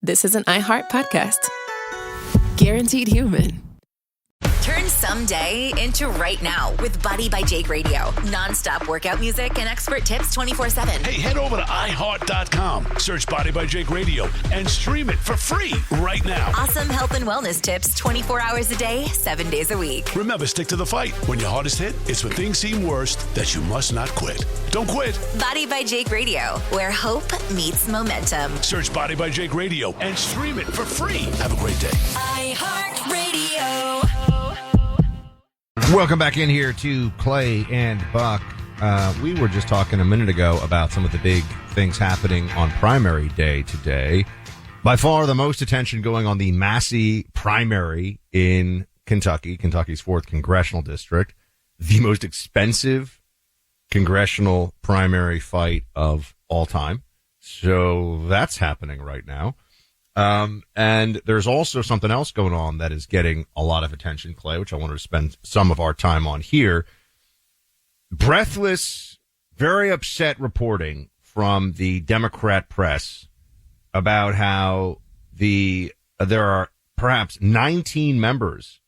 this is an iHeart podcast. Guaranteed human. Turn someday into right now with Body by Jake Radio. Non-stop workout music and expert tips 24/7. Hey, head over to iHeart.com, search Body by Jake Radio, and stream it for free right now. Awesome health and wellness tips 24 hours a day, 7 days a week. Remember, stick to the fight. When your heart is hit, it's when things seem worst that you must not quit. Don't quit. Body by Jake Radio, where hope meets momentum. Search Body by Jake Radio and stream it for free. Have a great day. iHeart Radio. Welcome back in here to Clay and Buck. We were just talking a minute ago about some of the big things happening on primary day today. By far the most attention going on the Massey primary in Kentucky, Kentucky's 4th congressional district, the most expensive congressional primary fight of all time. So that's happening right now. And there's also something else going on that is getting a lot of attention, Clay, which I wanted to spend some of our time on here. Breathless, very upset reporting from the Democrat press about how there are perhaps 19 members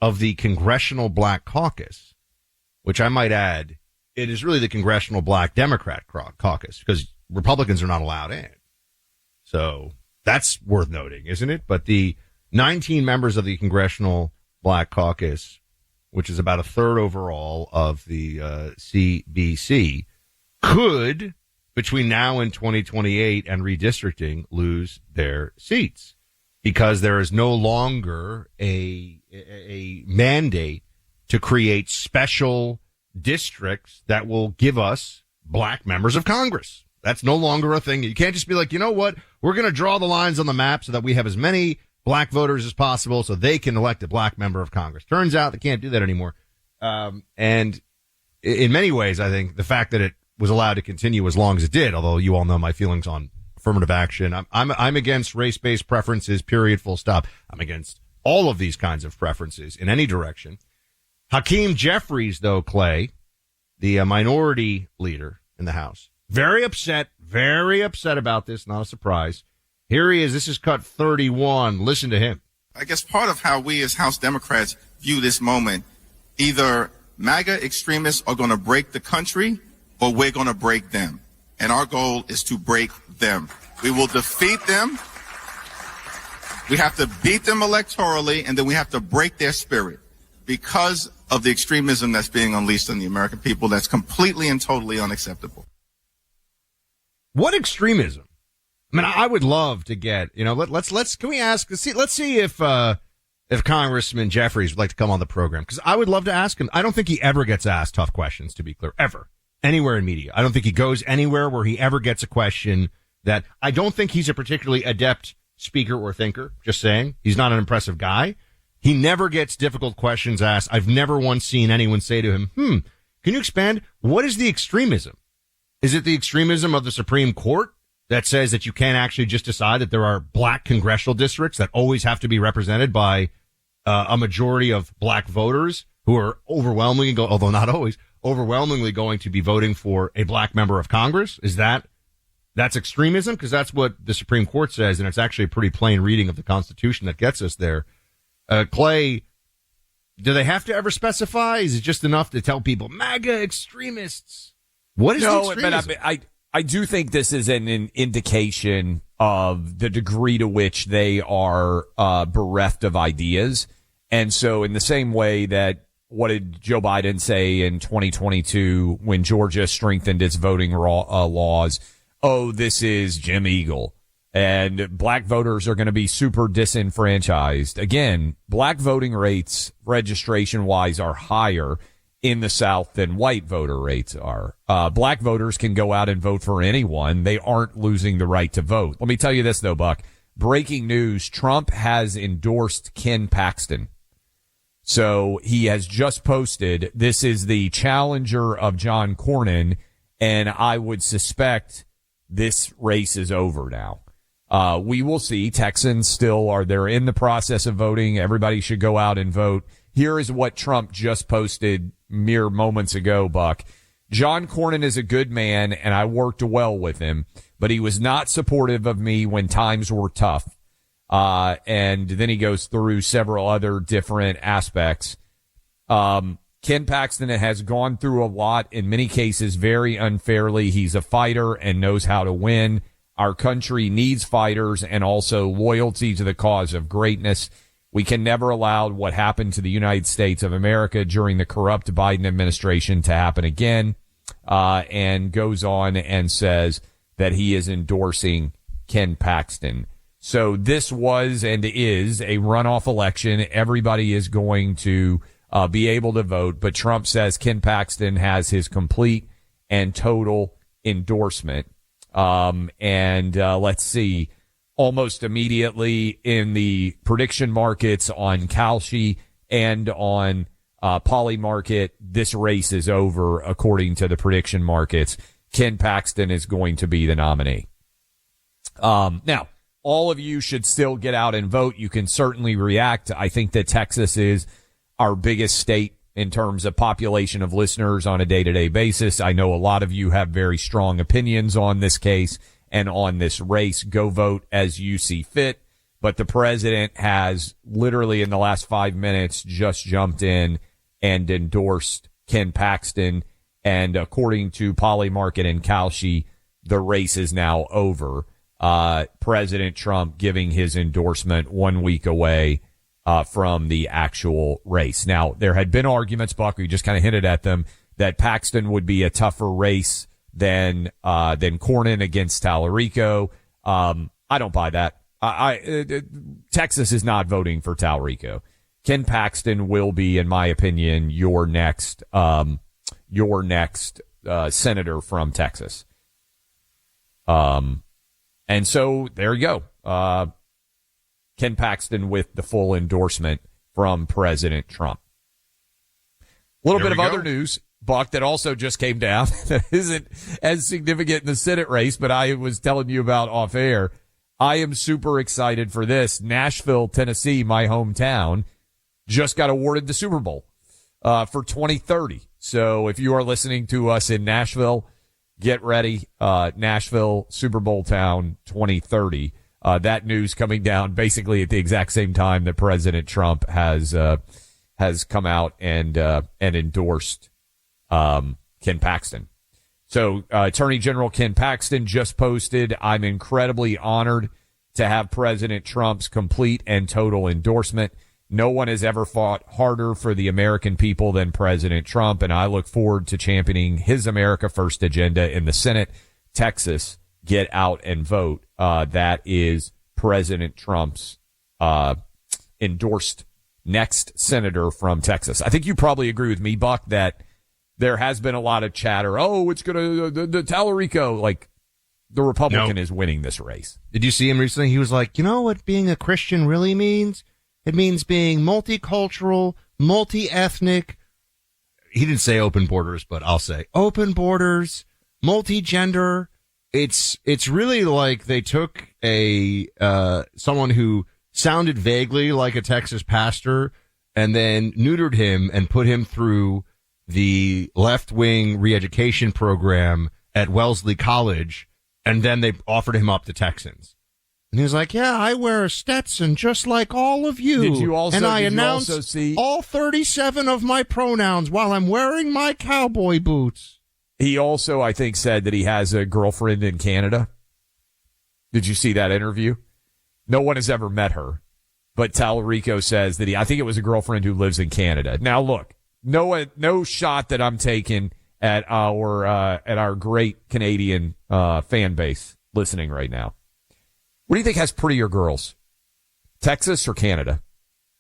of the Congressional Black Caucus, which I might add, it is really the Congressional Black Democrat Caucus because Republicans are not allowed in. So that's worth noting, isn't it? But the 19 members of the Congressional Black Caucus, which is about a third overall of the CBC, could, between now and 2028 and redistricting, lose their seats because there is no longer a mandate to create special districts that will give us black members of Congress. That's no longer a thing. You can't just be like, you know what? We're going to draw the lines on the map so that we have as many black voters as possible so they can elect a black member of Congress. Turns out they can't do that anymore. And in many ways, I think the fact that it was allowed to continue as long as it did, although you all know my feelings on affirmative action. I'm against race-based preferences, period, full stop. I'm against all of these kinds of preferences in any direction. Hakeem Jeffries, though, Clay, the minority leader in the House, very upset about this. Not a surprise. Here he is. This is cut 31. Listen to him. I guess part of how we as House Democrats view this moment, either MAGA extremists are going to break the country or we're going to break them. And our goal is to break them. We will defeat them. We have to beat them electorally, and then we have to break their spirit because of the extremism that's being unleashed on the American people. That's completely and totally unacceptable. What extremism? I mean, I would love to get, can we ask, let's see if Congressman Jeffries would like to come on the program, because I would love to ask him. I don't think he ever gets asked tough questions, to be clear, ever, anywhere in media. I don't think he goes anywhere where he ever gets a question that I don't think he's a particularly adept speaker or thinker, just saying. He's not an impressive guy. He never gets difficult questions asked. I've never once seen anyone say to him, can you expand? What is the extremism? Is it the extremism of the Supreme Court that says that you can't actually just decide that there are black congressional districts that always have to be represented by a majority of black voters who are overwhelmingly, although not always, overwhelmingly going to be voting for a black member of Congress? That's extremism? Because that's what the Supreme Court says, and it's actually a pretty plain reading of the Constitution that gets us there. Clay, do they have to ever specify? Is it just enough to tell people MAGA extremists? What is the extremism? But I do think this is an indication of the degree to which they are bereft of ideas. And so in the same way that, what did Joe Biden say in 2022 when Georgia strengthened its voting laws? Oh, this is Jim Eagle. And black voters are going to be super disenfranchised. Again, black voting rates registration-wise are higher in the South than white voter rates are. Black voters can go out and vote for anyone. They aren't losing the right to vote. Let me tell you this, though, Buck. Breaking news, Trump has endorsed Ken Paxton. So he has just posted, this is the challenger of John Cornyn, and I would suspect this race is over now. We will see. Texans still they're in the process of voting. Everybody should go out and vote. Here is what Trump just posted mere moments ago, Buck. John Cornyn is a good man, and I worked well with him, but he was not supportive of me when times were tough. And then he goes through several other different aspects. Ken Paxton has gone through a lot, in many cases very unfairly. He's a fighter and knows how to win. Our country needs fighters and also loyalty to the cause of greatness. We can never allow what happened to the United States of America during the corrupt Biden administration to happen again. And goes on and says that he is endorsing Ken Paxton. So this was and is a runoff election. Everybody is going to be able to vote, but Trump says Ken Paxton has his complete and total endorsement. Let's see, almost immediately in the prediction markets on Kalshi and on Poly Market, this race is over according to the prediction markets. Ken Paxton is going to be the nominee. Now, all of you should still get out and vote. You can certainly react. I think that Texas is our biggest state in terms of population of listeners on a day-to-day basis. I know a lot of you have very strong opinions on this case and on this race. Go vote as you see fit. But the president has literally in the last 5 minutes just jumped in and endorsed Ken Paxton. And according to Poly Market and Kalshi, the race is now over. President Trump giving his endorsement 1 week away from the actual race. Now, there had been arguments, Buck, you just kind of hinted at them, that Paxton would be a tougher race than Cornyn against Tallarico. I don't buy that. Texas is not voting for Tallarico. Ken Paxton will be, in my opinion, your next senator from Texas. And so there you go. Ken Paxton with the full endorsement from President Trump. A little bit of other news, Buck, that also just came down that isn't as significant in the Senate race, but I was telling you about off air. I am super excited for this. Nashville, Tennessee, my hometown, just got awarded the Super Bowl for 2030. So if you are listening to us in Nashville, get ready. Nashville, Super Bowl town 2030. That news coming down basically at the exact same time that President Trump has come out and endorsed Ken Paxton. So Attorney General Ken Paxton just posted, "I'm incredibly honored to have President Trump's complete and total endorsement. No one has ever fought harder for the American people than President Trump, and I look forward to championing his America First agenda in the Senate. Texas, get out and vote." That is President Trump's endorsed next senator from Texas. I think you probably agree with me, Buck, that there has been a lot of chatter. Oh, it's going to the Tallarico. Like, the Republican is winning this race. Did you see him recently? He was like, you know what being a Christian really means? It means being multicultural, multi-ethnic. He didn't say open borders, but I'll say open borders, multi-gender. It's really like they took someone who sounded vaguely like a Texas pastor and then neutered him and put him through the left-wing re-education program at Wellesley College, and then they offered him up to Texans. And he was like, yeah, I wear a Stetson just like all of you. And I announce all 37 of my pronouns while I'm wearing my cowboy boots. He also, I think, said that he has a girlfriend in Canada. Did you see that interview? No one has ever met her. But Tallarico says that I think it was a girlfriend who lives in Canada. Now, look, no shot that I'm taking at our great Canadian fan base listening right now. What do you think has prettier girls? Texas or Canada?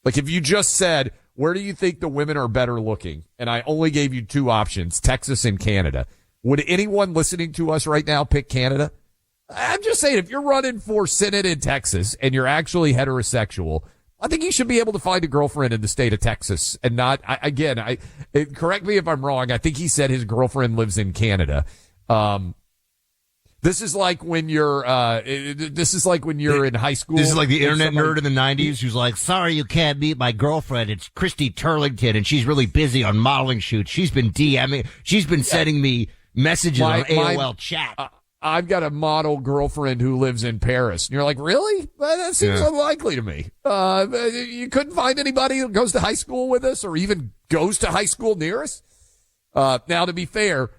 Like, if you just said, where do you think the women are better looking? And I only gave you two options, Texas and Canada. Would anyone listening to us right now pick Canada? I'm just saying, if you're running for Senate in Texas and you're actually heterosexual, I think you should be able to find a girlfriend in the state of Texas and not, correct me if I'm wrong. I think he said his girlfriend lives in Canada. This is like when you're in high school. This is like the internet nerd in the 90s who's like, sorry, you can't meet my girlfriend. It's Christy Turlington, and she's really busy on modeling shoots. She's been DMing. She's been sending me messages on AOL chat. I've got a model girlfriend who lives in Paris. And you're like, really? Well, that seems unlikely to me. You couldn't find anybody who goes to high school with us or even goes to high school near us? Now, to be fair,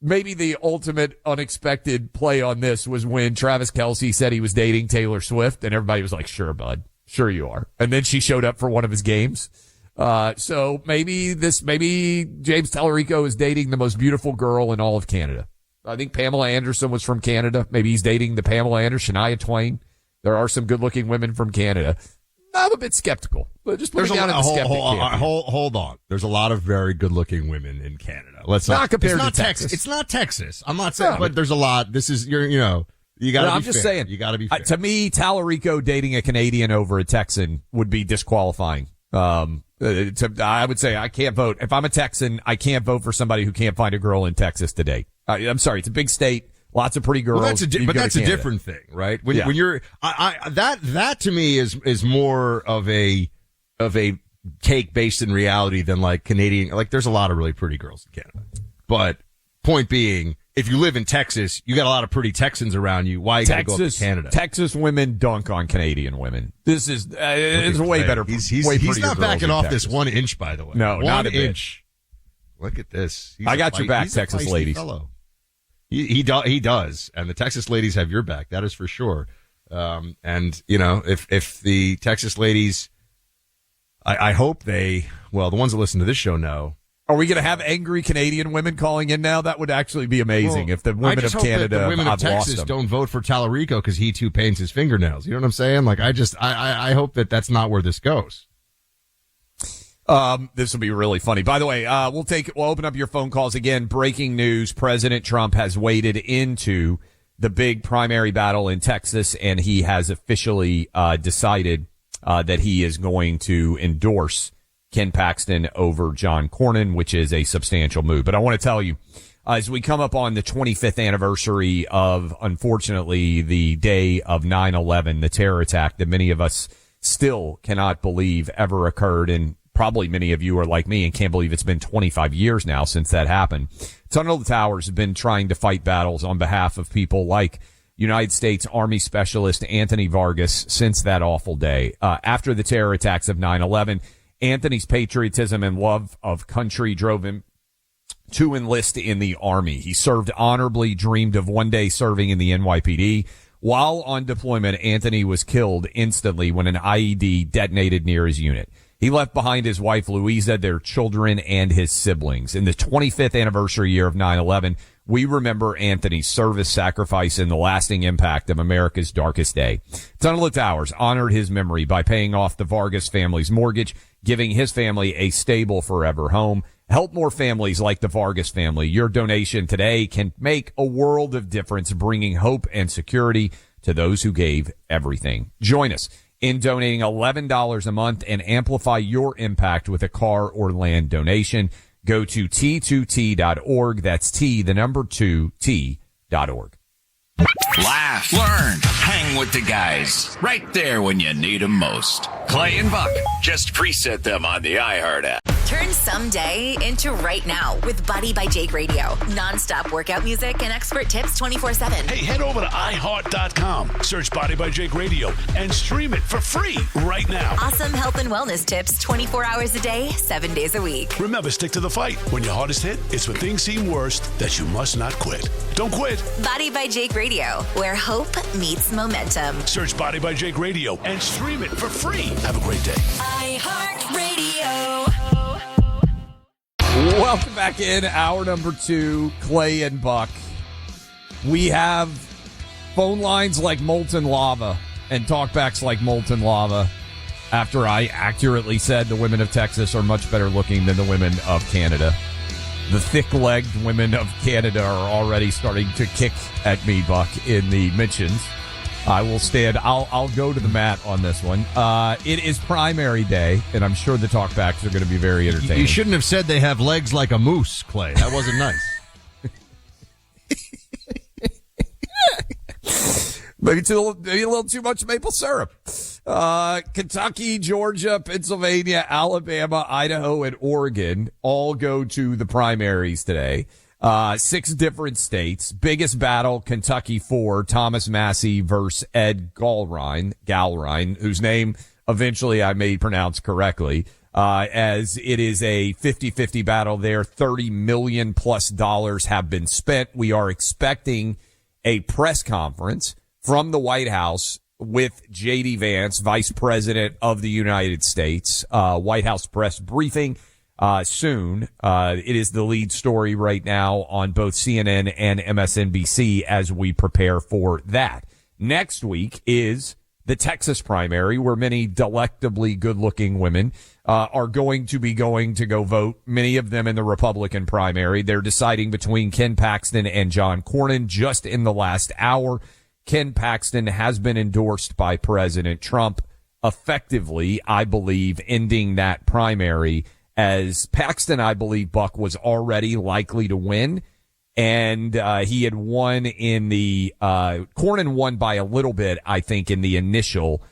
maybe the ultimate unexpected play on this was when Travis Kelce said he was dating Taylor Swift, and everybody was like, sure, bud. Sure you are. And then she showed up for one of his games. So maybe James Tallarico is dating the most beautiful girl in all of Canada. I think Pamela Anderson was from Canada. Maybe he's dating the Pamela Anderson, Shania Twain. There are some good-looking women from Canada. I'm a bit skeptical, but just put me down in the skeptic camp. Hold on. There's a lot of very good-looking women in Canada. Let's not compare to Texas. It's not Texas. I'm not saying, but there's a lot. This is you got to be fair. I'm just saying. You got to be fair. To me, Tallarico dating a Canadian over a Texan would be disqualifying. I would say I can't vote. If I'm a Texan, I can't vote for somebody who can't find a girl in Texas today. I'm sorry. It's a big state. Lots of pretty girls. Well, that's a different thing, right? When you're, that to me is more of a take based in reality than like Canadian. Like there's a lot of really pretty girls in Canada. But point being, if you live in Texas, you got a lot of pretty Texans around you. Why you got to go up to Canada? Texas women dunk on Canadian women. This is, it's way better. He's not backing off this 1 inch, by the way. No, not 1 inch. Look at this. I got your back, Texas ladies. Fellow. He does, and the Texas ladies have your back. That is for sure. And if the Texas ladies, I hope the ones that listen to this show know. Are we going to have angry Canadian women calling in now? That would actually be amazing if the women of Canada, the women of Texas don't vote for Tallarico because he too paints his fingernails. You know what I'm saying? Like I hope that that's not where this goes. This will be really funny. By the way, we'll open up your phone calls again. Breaking news. President Trump has waded into the big primary battle in Texas, and he has officially, decided, that he is going to endorse Ken Paxton over John Cornyn, which is a substantial move. But I want to tell you, as we come up on the 25th anniversary of, unfortunately, the day of 9/11, the terror attack that many of us still cannot believe ever occurred, and probably many of you are like me and can't believe it's been 25 years now since that happened. Tunnel to Towers have been trying to fight battles on behalf of people like United States Army Specialist Anthony Vargas since that awful day. After the terror attacks of 9/11, Anthony's patriotism and love of country drove him to enlist in the Army. He served honorably, dreamed of one day serving in the NYPD. While on deployment, Anthony was killed instantly when an IED detonated near his unit. He left behind his wife, Louisa, their children, and his siblings. In the 25th anniversary year of 9/11, we remember Anthony's service, sacrifice, and the lasting impact of America's darkest day. Tunnel of Towers honored his memory by paying off the Vargas family's mortgage, giving his family a stable forever home. Help more families like the Vargas family. Your donation today can make a world of difference, bringing hope and security to those who gave everything. Join us in donating $11 a month and amplify your impact with a car or land donation. Go to T2T.org. That's T2T.org. Laugh, learn, hang with the guys. Right there when you need them most. Clay and Buck. Just preset them on the iHeart app. Turn someday into right now with Body by Jake Radio. Non-stop workout music and expert tips 24/7. Hey, head over to iHeart.com. Search Body by Jake Radio and stream it for free right now. Awesome health and wellness tips 24 hours a day, 7 days a week. Remember, stick to the fight. When your hardest hit, it's when things seem worst that you must not quit. Don't quit. Body by Jake Radio, where hope meets momentum. Search Body by Jake Radio and stream it for free. Have a great day. iHeartRadio. Welcome back in. Hour number 2, Clay and Buck. We have phone lines like molten lava and talkbacks like molten lava after I accurately said the women of Texas are much better looking than the women of Canada. The thick-legged women of Canada are already starting to kick at me, Buck, in the mentions. I will stand. I'll go to the mat on this one. It is primary day, and I'm sure the talkbacks are going to be very entertaining. You shouldn't have said they have legs like a moose, Clay. That wasn't nice. Maybe a little too much maple syrup. Kentucky, Georgia, Pennsylvania, Alabama, Idaho, and Oregon all go to the primaries today. 6 different states. Biggest battle, Kentucky 4, Thomas Massey versus Ed Galrine, whose name eventually I may pronounce correctly, as it is a 50-50 battle there. $30 million plus have been spent. We are expecting a press conference from the White House with J.D. Vance, Vice President of the United States, White House press briefing soon. It is the lead story right now on both CNN and MSNBC as we prepare for that. Next week is the Texas primary, where many delectably good-looking women are going to go vote, many of them in the Republican primary. They're deciding between Ken Paxton and John Cornyn just in the last hour. Ken Paxton has been endorsed by President Trump, effectively, I believe, ending that primary, as Paxton, I believe, Buck, was already likely to win. And he had won in the Cornyn won by a little bit, I think, in the initial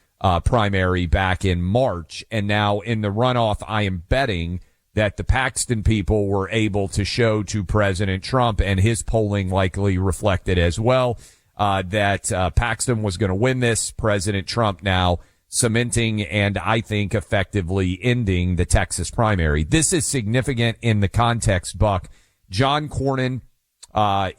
primary back in March. And now in the runoff, I am betting that the Paxton people were able to show to President Trump, and his polling likely reflected as well, that Paxton was going to win this. President Trump now cementing and I think effectively ending the Texas primary. This is significant in the context, Buck. John Cornyn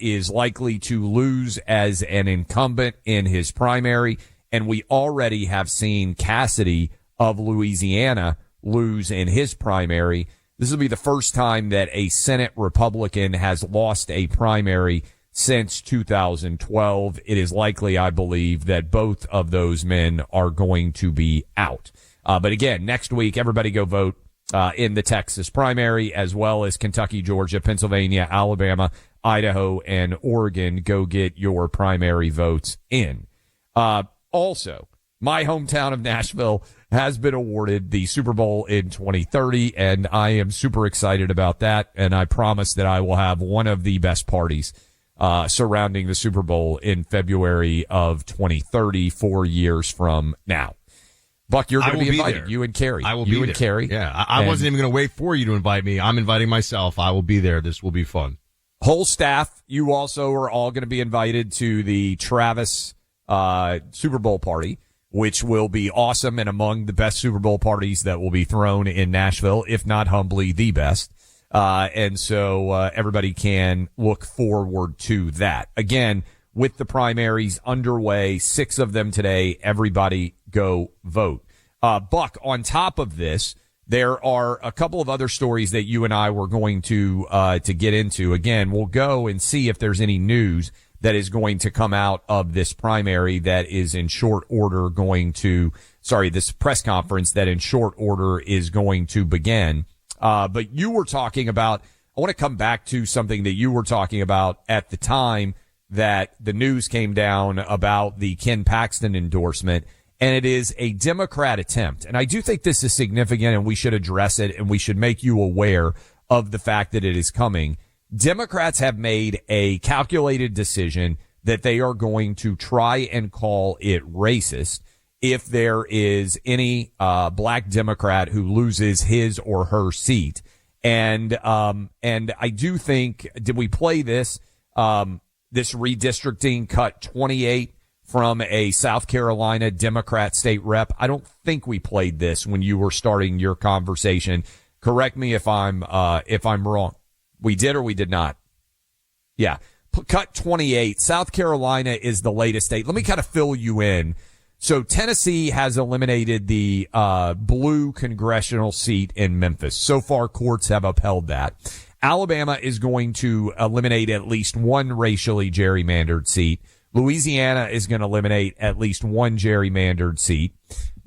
is likely to lose as an incumbent in his primary, and we already have seen Cassidy of Louisiana lose in his primary. This will be the first time that a Senate Republican has lost a primary since 2012. It is likely, I believe, that both of those men are going to be out. But again, next week, everybody go vote in the Texas primary, as well as Kentucky, Georgia, Pennsylvania, Alabama, Idaho, and Oregon. Go get your primary votes in. Also, my hometown of Nashville has been awarded the Super Bowl in 2030, and I am super excited about that. And I promise that I will have one of the best parties surrounding the Super Bowl in February of 2030, 4 years from now. Buck, you're going to be invited. You and Carrie. I will be you there. And Carrie. Yeah, I wasn't even going to wait for you to invite me. I'm inviting myself. I will be there. This will be fun. Whole staff, you also are all going to be invited to the Travis Super Bowl party, which will be awesome and among the best Super Bowl parties that will be thrown in Nashville, if not humbly the best. And so everybody can look forward to that. Again, with the primaries underway, 6 of them today, everybody go vote. Buck, on top of this, there are a couple of other stories that you and I were going to get into. Again, we'll go and see if there's any news that is going to come out of this primary that is in short order this press conference that in short order is going to begin. But you were talking about, I want to come back to something that you were talking about at the time that the news came down about the Ken Paxton endorsement, and it is a Democrat attempt. And I do think this is significant, and we should address it, and we should make you aware of the fact that it is coming. Democrats have made a calculated decision that they are going to try and call it racist if there is any black Democrat who loses his or her seat. And I do think, did we play this redistricting cut 28 from a South Carolina Democrat state rep? I don't think we played this when you were starting your conversation. Correct me if I'm wrong. We did or we did not? Yeah. Cut 28. South Carolina is the latest state. Let me kind of fill you in. So Tennessee has eliminated the blue congressional seat in Memphis. So far, courts have upheld that. Alabama is going to eliminate at least one racially gerrymandered seat. Louisiana is going to eliminate at least one gerrymandered seat.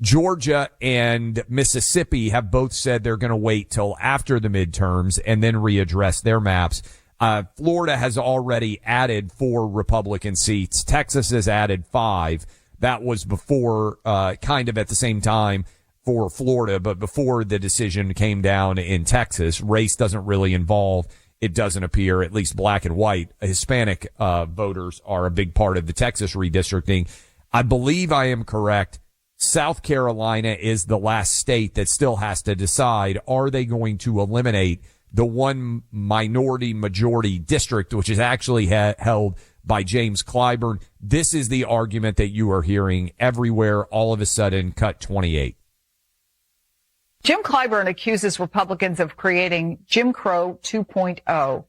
Georgia and Mississippi have both said they're going to wait till after the midterms and then readdress their maps. Florida has already added 4 Republican seats. Texas has added 5. That was before, kind of at the same time for Florida, but before the decision came down in Texas. Race doesn't really involve, it doesn't appear, at least black and white. Hispanic voters are a big part of the Texas redistricting. I believe I am correct. South Carolina is the last state that still has to decide, are they going to eliminate the one minority majority district, which is actually held by James Clyburn. This is the argument that you are hearing everywhere. All of a sudden, cut 28. Jim Clyburn accuses Republicans of creating Jim Crow 2.0.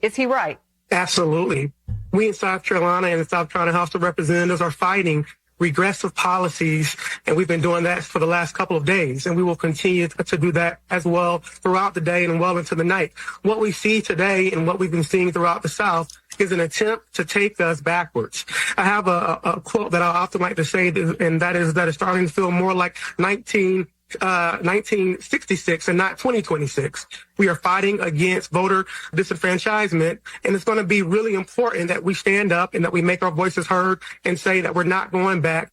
Is he right? Absolutely. We in South Carolina and the South Carolina House of Representatives are fighting regressive policies, and we've been doing that for the last couple of days, and we will continue to do that as well throughout the day and well into the night. What we see today and what we've been seeing throughout the South is an attempt to take us backwards. I have a quote that I often like to say, and that is starting to feel more like 1966 and not 2026. We are fighting against voter disenfranchisement, and it's going to be really important that we stand up and that we make our voices heard and say that we're not going back.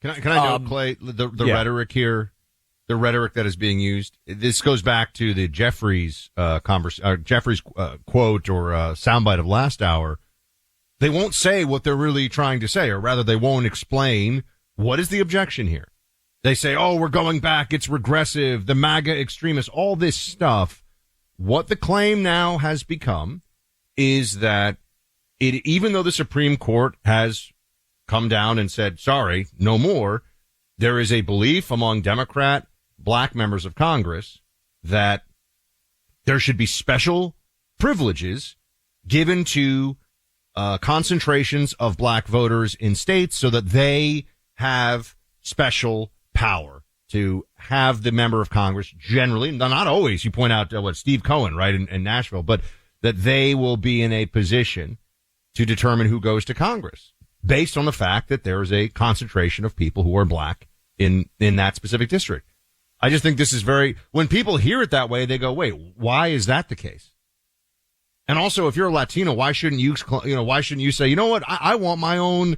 Can I note, Clay, the rhetoric here, the rhetoric that is being used? This goes back to the Jeffries quote or soundbite of last hour. They won't say what they're really trying to say, or rather, they won't explain what is the objection here. They say, oh, we're going back. It's regressive. The MAGA extremists, all this stuff. What the claim now has become is that even though the Supreme Court has come down and said, sorry, no more, there is a belief among Democrat black members of Congress that there should be special privileges given to concentrations of black voters in states so that they have special power to have the member of Congress generally, not always, you point out Steve Cohen, right, in Nashville, but that they will be in a position to determine who goes to Congress based on the fact that there is a concentration of people who are black in that specific district. I just think this is when people hear it that way, they go, wait, why is that the case? And also, if you're a Latino, why shouldn't you say, you know what, I want a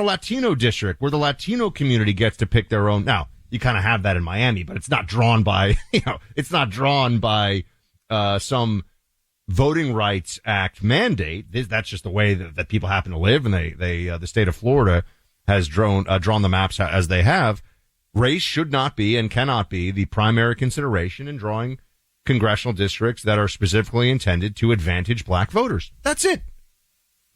Latino district where the Latino community gets to pick their own. Now, you kind of have that in Miami, but it's not drawn by, some Voting Rights Act mandate. That's just the way that people happen to live. And the state of Florida has drawn the maps as they have. Race should not be and cannot be the primary consideration in drawing congressional districts that are specifically intended to advantage black voters. That's it.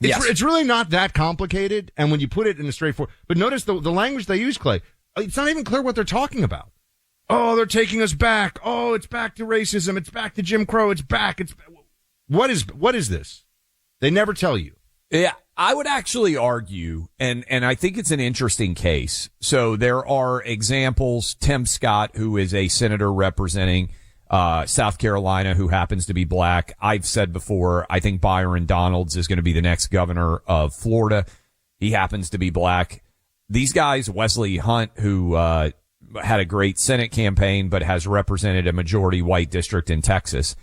It's really not that complicated, and when you put it in a straightforward, but notice the language they use, Clay, it's not even clear what they're talking about. Oh, they're taking us back. Oh, it's back to racism. It's back to Jim Crow. It's back. What is this? They never tell you. Yeah, I would actually argue, and I think it's an interesting case. So there are examples. Tim Scott, who is a senator representing South Carolina, who happens to be black. I've said before, I think Byron Donalds is going to be the next governor of Florida. He happens to be black. These guys, Wesley Hunt, who had a great Senate campaign but has represented a majority white district in Texas.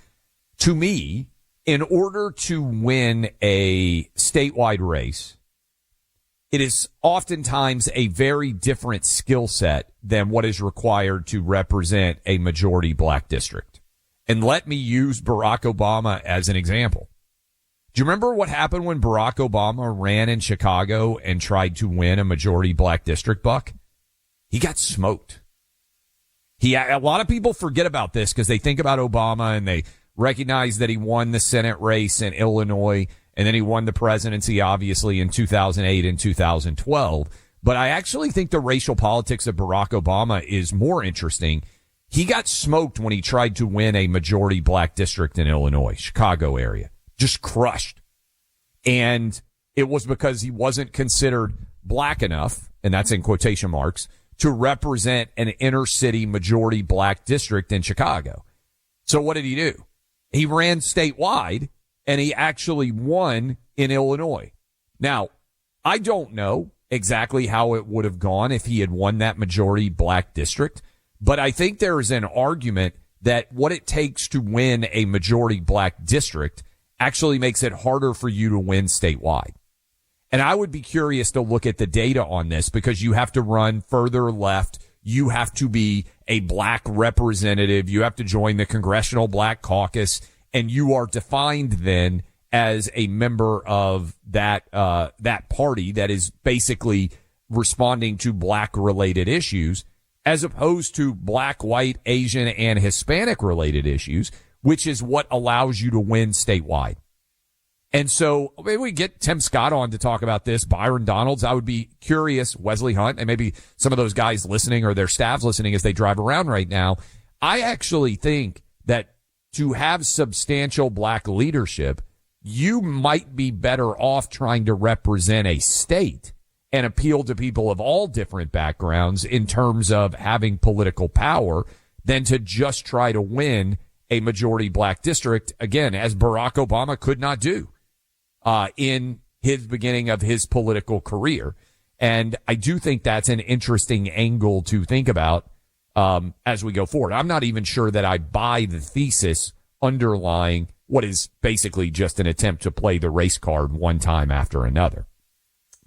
To me, in order to win a statewide race, it is oftentimes a very different skill set than what is required to represent a majority black district. And let me use Barack Obama as an example. Do you remember what happened when Barack Obama ran in Chicago and tried to win a majority black district, Buck? He got smoked. A lot of people forget about this because they think about Obama and they recognize that he won the Senate race in Illinois, and then he won the presidency, obviously, in 2008 and 2012. But I actually think the racial politics of Barack Obama is more interesting. He got smoked when he tried to win a majority black district in Illinois, Chicago area. Just crushed. And it was because he wasn't considered black enough, and that's in quotation marks, to represent an inner city majority black district in Chicago. So what did he do? He ran statewide, and he actually won in Illinois. Now, I don't know exactly how it would have gone if he had won that majority black district, but I think there is an argument that what it takes to win a majority black district actually makes it harder for you to win statewide. And I would be curious to look at the data on this because you have to run further left. You have to be a black representative. You have to join the Congressional Black Caucus, and you are defined then as a member of that party that is basically responding to black related issues. as opposed to black, white, Asian, and Hispanic related issues, which is what allows you to win statewide. And so maybe we get Tim Scott on to talk about this, Byron Donalds. I would be curious, Wesley Hunt, and maybe some of those guys listening or their staffs listening as they drive around right now. I actually think that to have substantial black leadership, you might be better off trying to represent a state and appeal to people of all different backgrounds in terms of having political power than to just try to win a majority black district, again, as Barack Obama could not do in his beginning of his political career. And I do think that's an interesting angle to think about as we go forward. I'm not even sure that I buy the thesis underlying what is basically just an attempt to play the race card one time after another.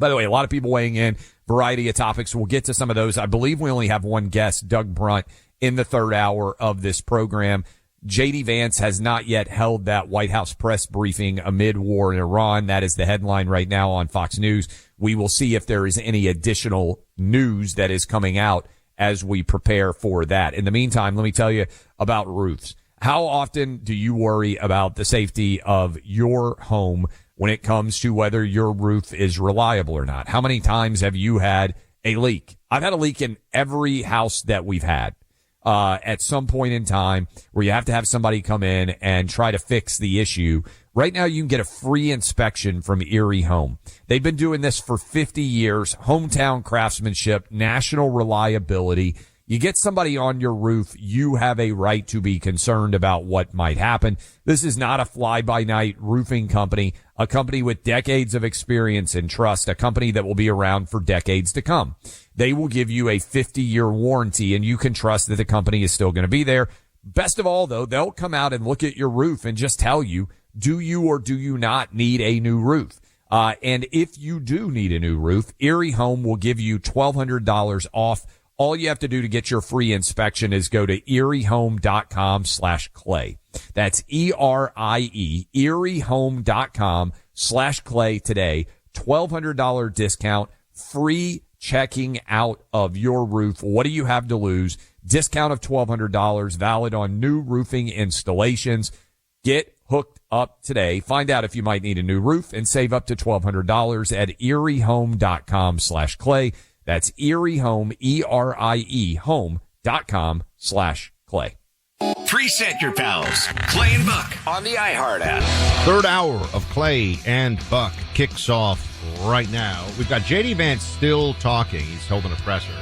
By the way, a lot of people weighing in, variety of topics. We'll get to some of those. I believe we only have one guest, Doug Brunt, in the third hour of this program. J.D. Vance has not yet held that White House press briefing amid war in Iran. That is the headline right now on Fox News. We will see if there is any additional news that is coming out as we prepare for that. In the meantime, let me tell you about roofs. How often do you worry about the safety of your home when it comes to whether your roof is reliable or not? How many times have you had a leak? I've had a leak in every house that we've had. At some point in time where you have to have somebody come in and try to fix the issue. Right now, you can get a free inspection from Erie Home. They've been doing this for 50 years. Hometown craftsmanship, national reliability. You get somebody on your roof, you have a right to be concerned about what might happen. This is not a fly-by-night roofing company, a company with decades of experience and trust, a company that will be around for decades to come. They will give you a 50-year warranty, and you can trust that the company is still going to be there. Best of all, though, they'll come out and look at your roof and just tell you, do you or do you not need a new roof? And if you do need a new roof, Erie Home will give you $1,200 off. All you have to do to get your free inspection is go to eriehome.com/clay. That's ERIE, eriehome.com/clay today. $1,200 discount, free checking out of your roof. What do you have to lose? Discount of $1,200, valid on new roofing installations. Get hooked up today. Find out if you might need a new roof and save up to $1,200 at eriehome.com/clay. That's Erie Home, ERIE home.com/clay. Preset your pals. Clay and Buck on the iHeart app. Third hour of Clay and Buck kicks off right now. We've got J.D. Vance still talking. He's holding a presser.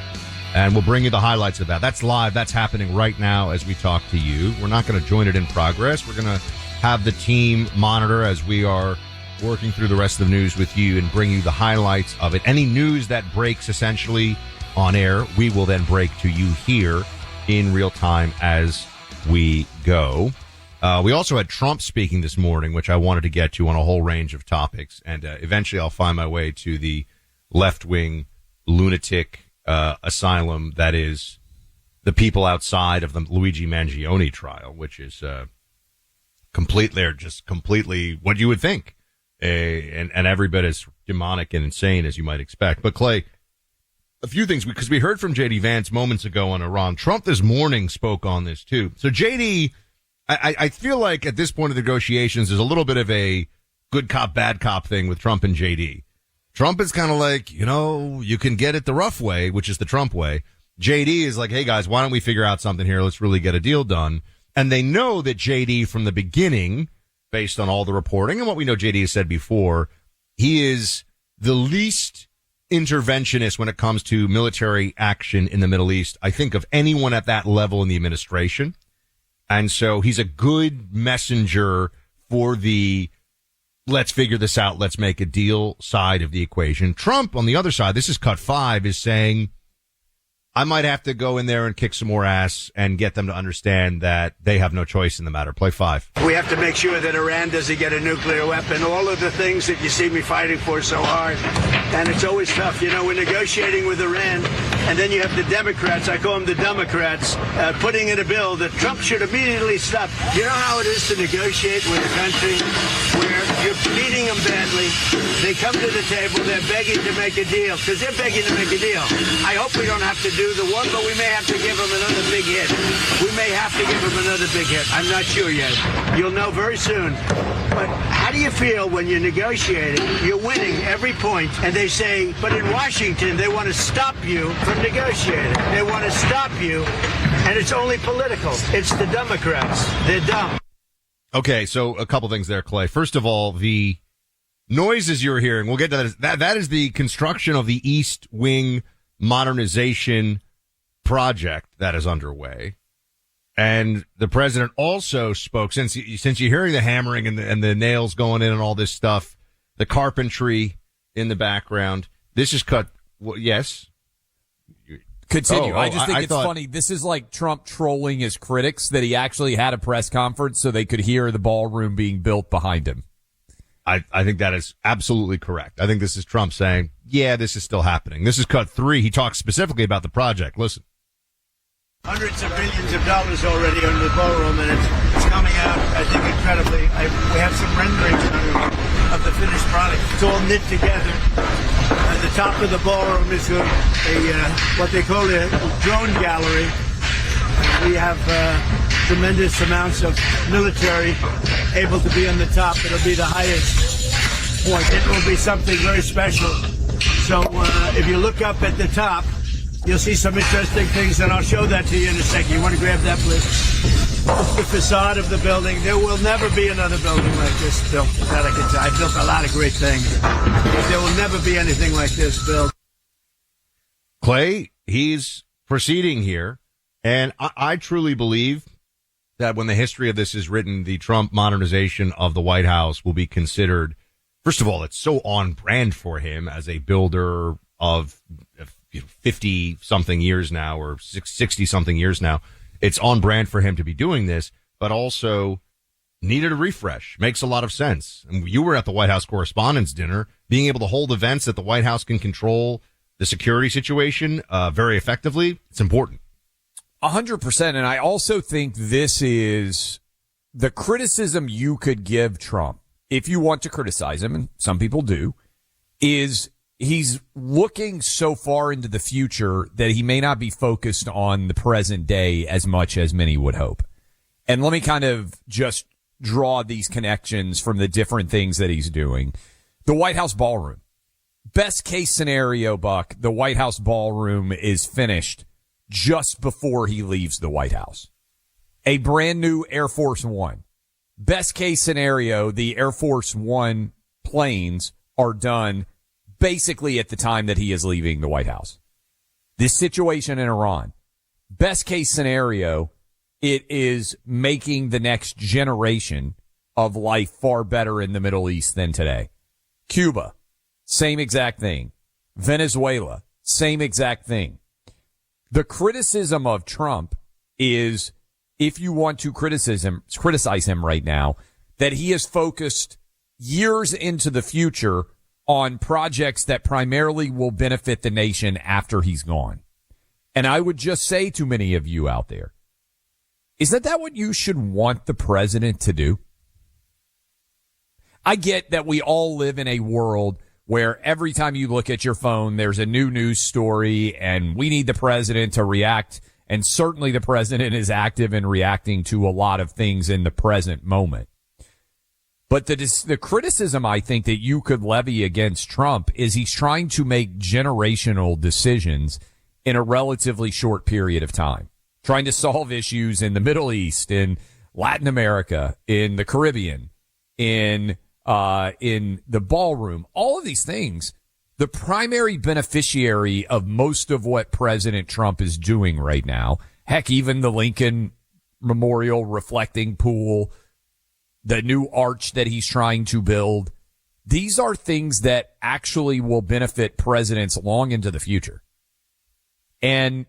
And we'll bring you the highlights of that. That's live. That's happening right now as we talk to you. We're not going to join it in progress. We're going to have the team monitor as we are working through the rest of the news with you and bring you the highlights of it. Any news that breaks essentially on air, we will then break to you here in real time as we go. We also had Trump speaking this morning, which I wanted to get to on a whole range of topics. And eventually I'll find my way to the left-wing lunatic asylum that is the people outside of the Luigi Mangione trial, which is completely what you would think. And every bit as demonic and insane as you might expect. But Clay, a few things, because we heard from J.D. Vance moments ago on Iran. Trump this morning spoke on this too. So J.D., I feel like at this point of the negotiations, there's a little bit of a good cop, bad cop thing with Trump and J.D. Trump is kind of like, you can get it the rough way, which is the Trump way. J.D. is like, hey guys, why don't we figure out something here? Let's really get a deal done. And they know that J.D. from the beginning, based on all the reporting and what we know J.D. has said before, he is the least interventionist when it comes to military action in the Middle East, I think, of anyone at that level in the administration. And so he's a good messenger for the let's figure this out, let's make a deal side of the equation. Trump, on the other side, this is cut 5, is saying, I might have to go in there and kick some more ass and get them to understand that they have no choice in the matter. Play 5. We have to make sure that Iran doesn't get a nuclear weapon. All of the things that you see me fighting for so hard. And it's always tough. We're negotiating with Iran. And then you have the Democrats, I call them the Democrats, putting in a bill that Trump should immediately stop. You know how it is to negotiate with a country where You're beating them badly. They come to the table. They're begging to make a deal because they're begging to make a deal. I hope we don't have to do the one, but we may have to give them another big hit. We may have to give them another big hit. I'm not sure yet. You'll know very soon. But how do you feel when you're negotiating? You're winning every point, and they say, but in Washington, they want to stop you from negotiating. They want to stop you, and it's only political. It's the Democrats. They're dumb. Okay, so a couple things there, Clay. First of all, the noises you're hearing, we'll get to that. That is the construction of the East Wing modernization project that is underway. And the president also spoke, since you're hearing the hammering and the nails going in and all this stuff, the carpentry in the background, this is cut. Well, yes. Continue. I just think it's funny. This is like Trump trolling his critics that he actually had a press conference so they could hear the ballroom being built behind him. I think that is absolutely correct. I think this is Trump saying, yeah, this is still happening. This is cut 3. He talks specifically about the project. Listen. Hundreds of millions of dollars already on the ballroom, and it's coming out, I think, incredibly. We have some renderings of the finished product. It's all knit together. At the top of the ballroom is what they call a drone gallery. We have tremendous amounts of military able to be on the top. It'll be the highest point. It will be something very special. So if you look up at the top, you'll see some interesting things, and I'll show that to you in a second. You want to grab that, please? The facade of the building. There will never be another building like this built. That I can tell. I built a lot of great things. But there will never be anything like this built. Clay, he's proceeding here, and I truly believe that when the history of this is written, the Trump modernization of the White House will be considered. First of all, it's so on brand for him as a builder of 50 something years now, or 60 something years now. It's on brand for him to be doing this, but also needed a refresh. Makes a lot of sense. And you were at the White House Correspondents' Dinner. Being able to hold events that the White House can control the security situation very effectively, it's important. 100%. And I also think this is the criticism you could give Trump, if you want to criticize him, and some people do, is he's looking so far into the future that he may not be focused on the present day as much as many would hope. And let me kind of just draw these connections from the different things that he's doing. The White House ballroom. Best case scenario, Buck, the White House ballroom is finished just before he leaves the White House. A brand new Air Force One. Best case scenario, the Air Force One planes are done basically at the time that he is leaving the White House. This situation in Iran, best case scenario, it is making the next generation of life far better in the Middle East than today. Cuba, same exact thing. Venezuela, same exact thing. The criticism of Trump is, if you want to criticize him right now, that he is focused years into the future on projects that primarily will benefit the nation after he's gone. And I would just say to many of you out there, isn't that what you should want the president to do? I get that we all live in a world where every time you look at your phone, there's a new news story, and we need the president to react. And certainly the president is active in reacting to a lot of things in the present moment. But the criticism I think that you could levy against Trump is he's trying to make generational decisions in a relatively short period of time, trying to solve issues in the Middle East, in Latin America, in the Caribbean, in the ballroom, all of these things. The primary beneficiary of most of what President Trump is doing right now, heck, even the Lincoln Memorial reflecting pool, the new arch that he's trying to build, these are things that actually will benefit presidents long into the future. And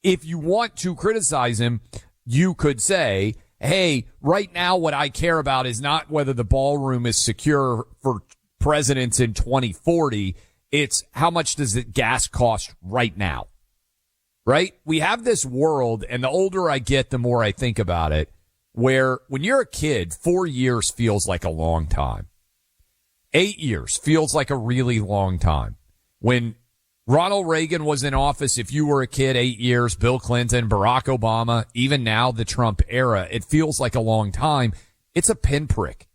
if you want to criticize him, you could say, hey, right now what I care about is not whether the ballroom is secure for presidents in 2040. It's how much does the gas cost right now, right? We have this world, and the older I get, the more I think about it, where when you're a kid, 4 years feels like a long time. 8 years feels like a really long time. When Ronald Reagan was in office, if you were a kid, 8 years, Bill Clinton, Barack Obama, even now the Trump era, it feels like a long time. It's a pinprick.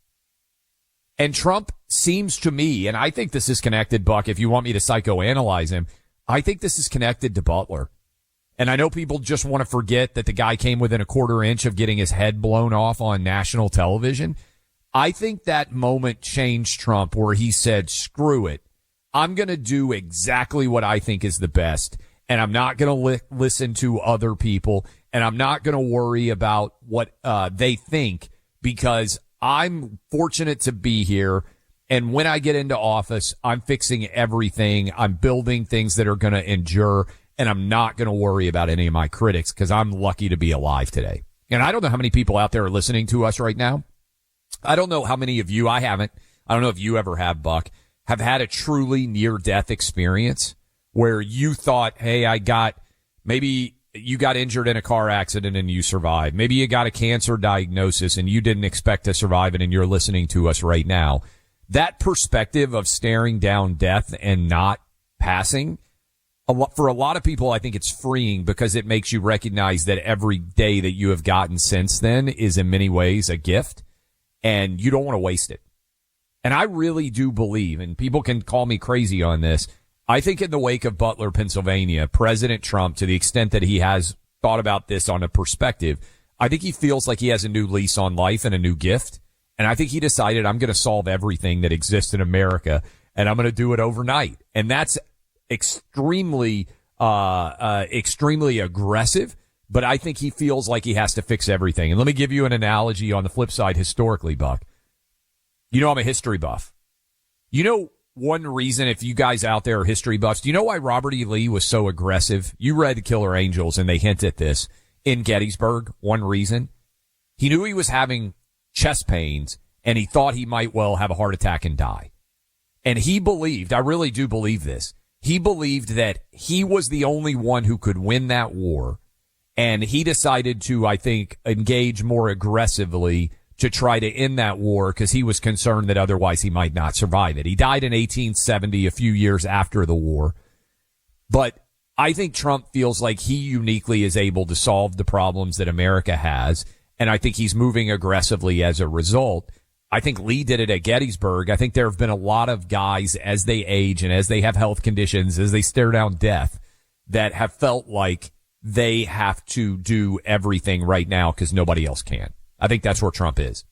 And Trump seems to me, and I think this is connected, Buck, if you want me to psychoanalyze him, I think this is connected to Butler. And I know people just want to forget that the guy came within a quarter inch of getting his head blown off on national television. I think that moment changed Trump where he said, screw it. I'm going to do exactly what I think is the best. And I'm not going to listen to other people. And I'm not going to worry about what they think, because I'm fortunate to be here. And when I get into office, I'm fixing everything. I'm building things that are going to endure. And I'm not going to worry about any of my critics, because I'm lucky to be alive today. And I don't know how many people out there are listening to us right now. I don't know how many of you, I haven't. I don't know if you ever have, Buck, have had a truly near-death experience where you thought, hey, maybe you got injured in a car accident and you survived. Maybe you got a cancer diagnosis and you didn't expect to survive it, and you're listening to us right now. That perspective of staring down death and not passing, for a lot of people, I think it's freeing, because it makes you recognize that every day that you have gotten since then is in many ways a gift, and you don't want to waste it. And I really do believe, and people can call me crazy on this, I think in the wake of Butler, Pennsylvania, President Trump, to the extent that he has thought about this on a perspective, I think he feels like he has a new lease on life and a new gift. And I think he decided, I'm going to solve everything that exists in America, and I'm going to do it overnight. And that's extremely aggressive, but I think he feels like he has to fix everything. And let me give you an analogy on the flip side historically, Buck. You know, I'm a history buff. You know, one reason, if you guys out there are history buffs, do you know why Robert E. Lee was so aggressive? You read Killer Angels, and they hint at this in Gettysburg. One reason, he knew he was having chest pains, and he thought he might well have a heart attack and die. And he believed, I really do believe this, he believed that he was the only one who could win that war. And he decided to, I think, engage more aggressively to try to end that war, because he was concerned that otherwise he might not survive it. He died in 1870, a few years after the war. But I think Trump feels like he uniquely is able to solve the problems that America has. And I think he's moving aggressively as a result. I think Lee did it at Gettysburg. I think there have been a lot of guys, as they age and as they have health conditions, as they stare down death, that have felt like they have to do everything right now because nobody else can. I think that's where Trump is.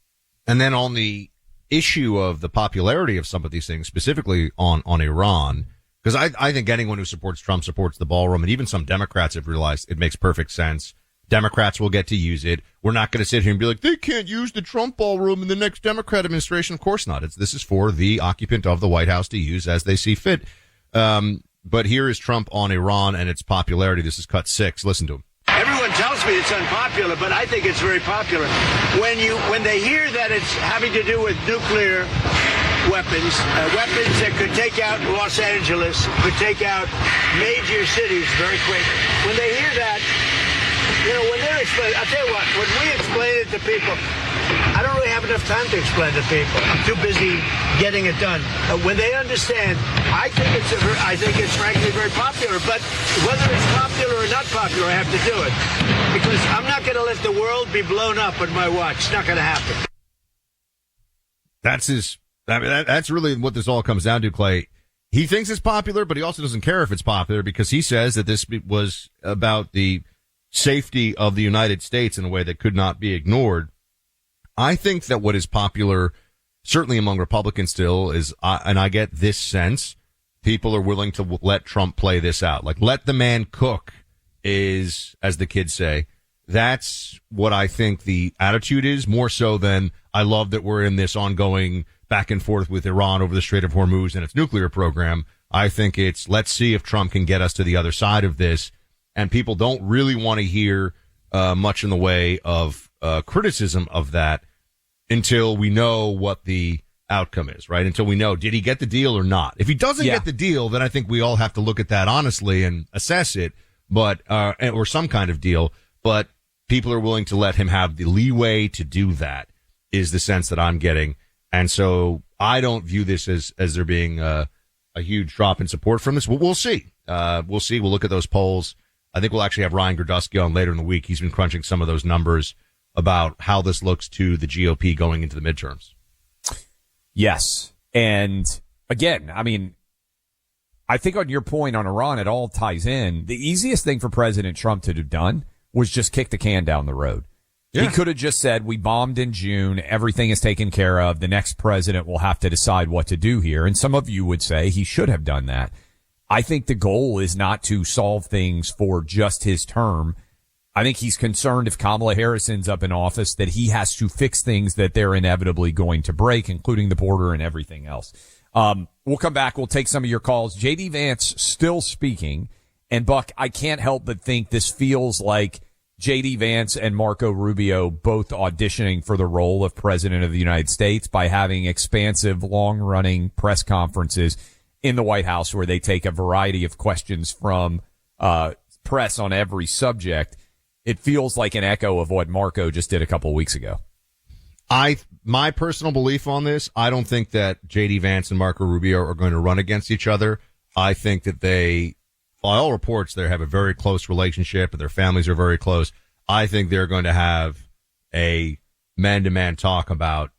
And then on the issue of the popularity of some of these things, specifically on Iran, because I think anyone who supports Trump supports the ballroom, and even some Democrats have realized it makes perfect sense. Democrats will get to use it. We're not going to sit here and be like, they can't use the Trump ballroom in the next Democrat administration. Of course not. This is for the occupant of the White House to use as they see fit. But here is Trump on Iran and its popularity. This is cut 6. Listen to him. Everyone tells me it's unpopular, but I think it's very popular. When they hear that it's having to do with nuclear weapons that could take out Los Angeles, could take out major cities very quick. When they hear that, when they're explaining, I'll tell you what, when we explain it to people, I don't really have enough time to explain to people. I'm too busy getting it done. When they understand, I think it's frankly very popular. But whether it's popular or not popular, I have to do it. Because I'm not going to let the world be blown up on my watch. It's not going to happen. That's really what this all comes down to, Clay. He thinks it's popular, but he also doesn't care if it's popular, because he says that this was about the safety of the United States in a way that could not be ignored. I think that what is popular, certainly among Republicans still, is, and I get this sense, people are willing to let Trump play this out. Like, let the man cook is, as the kids say. That's what I think the attitude is, more so than I love that we're in this ongoing back and forth with Iran over the Strait of Hormuz and its nuclear program. I think it's, let's see if Trump can get us to the other side of this. And people don't really want to hear much in the way of criticism of that until we know what the outcome is, right? Until we know, did he get the deal or not? If he doesn't get the deal, then I think we all have to look at that honestly and assess it, but or some kind of deal. But people are willing to let him have the leeway to do that, is the sense that I'm getting. And so I don't view this as there being a huge drop in support from this. We'll see. We'll see. We'll look at those polls. I think we'll actually have Ryan Gerdusky on later in the week. He's been crunching some of those numbers about how this looks to the GOP going into the midterms. Yes. And again, I mean, I think on your point on Iran, it all ties in. The easiest thing for President Trump to have done was just kick the can down the road. Yeah. He could have just said, we bombed in June. Everything is taken care of. The next president will have to decide what to do here. And some of you would say he should have done that. I think the goal is not to solve things for just his term. I think he's concerned if Kamala Harris ends up in office that he has to fix things that they're inevitably going to break, including the border and everything else. We'll come back. We'll take some of your calls. J.D. Vance still speaking. And Buck, I can't help but think this feels like J.D. Vance and Marco Rubio both auditioning for the role of President of the United States by having expansive, long-running press conferences in the White House where they take a variety of questions from press on every subject. It feels like an echo of what Marco just did a couple of weeks ago. My personal belief on this, I don't think that J.D. Vance and Marco Rubio are going to run against each other. I think that they, by all reports, they have a very close relationship and their families are very close. I think they're going to have a man-to-man talk about,